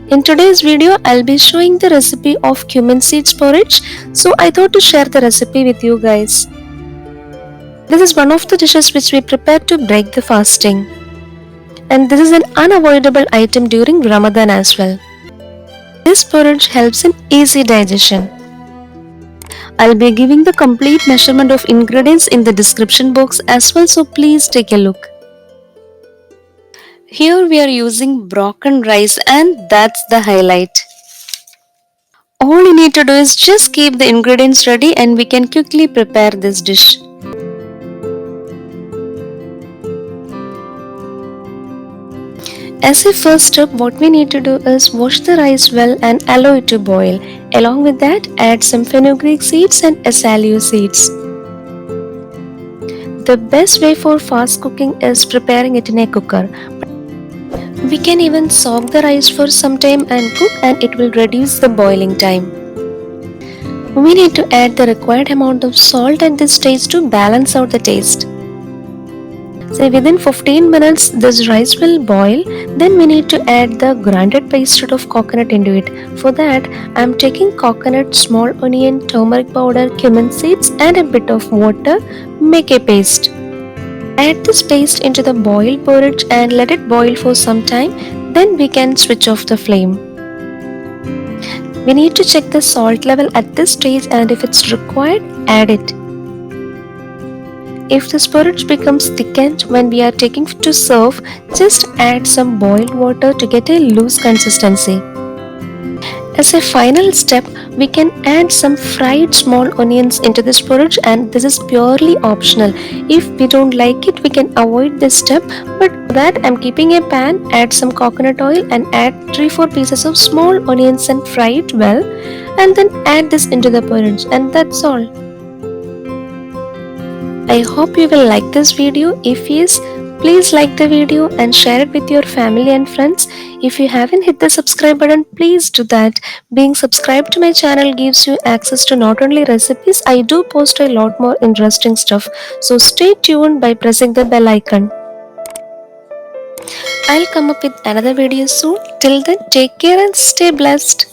In today's video, I'll be showing the recipe of cumin seeds porridge. So I thought to share the recipe with you guys. This is one of the dishes which we prepare to break the fasting. And this is an unavoidable item during Ramadan as well. This porridge helps in easy digestion. I'll be giving the complete measurement of ingredients in the description box as well, so please take a look. Here we are using broken rice and that's the highlight. All you need to do is just keep the ingredients ready and we can quickly prepare this dish. As a first step, what we need to do is wash the rice well and allow it to boil. Along with that, add some fenugreek seeds and asaali seeds. The best way for fast cooking is preparing it in a cooker. We can even soak the rice for some time and cook, and it will reduce the boiling time. We need to add the required amount of salt at this stage to balance out the taste. So within 15 minutes this rice will boil. Then we need to add the grinded paste of coconut into it. For that I am taking coconut, small onion, turmeric powder, cumin seeds and a bit of water. Make a paste. Add this paste into the boiled porridge and let it boil for some time. Then we can switch off the flame. We need to check the salt level at this stage, and if it's required, add it. If this porridge becomes thickened when we are taking to serve, just add some boiled water to get a loose consistency. As a final step, we can add some fried small onions into this porridge, and this is purely optional. If we don't like it, we can avoid this step, but for that I'm keeping a pan, add some coconut oil and add 3-4 pieces of small onions and fry it well, and then add this into the porridge, and that's all. I hope you will like this video. If yes, please like the video and share it with your family and friends. If you haven't hit the subscribe button, please do that. Being subscribed to my channel gives you access to not only recipes, I do post a lot more interesting stuff. So stay tuned by pressing the bell icon. I'll come up with another video soon. Till then, take care and stay blessed.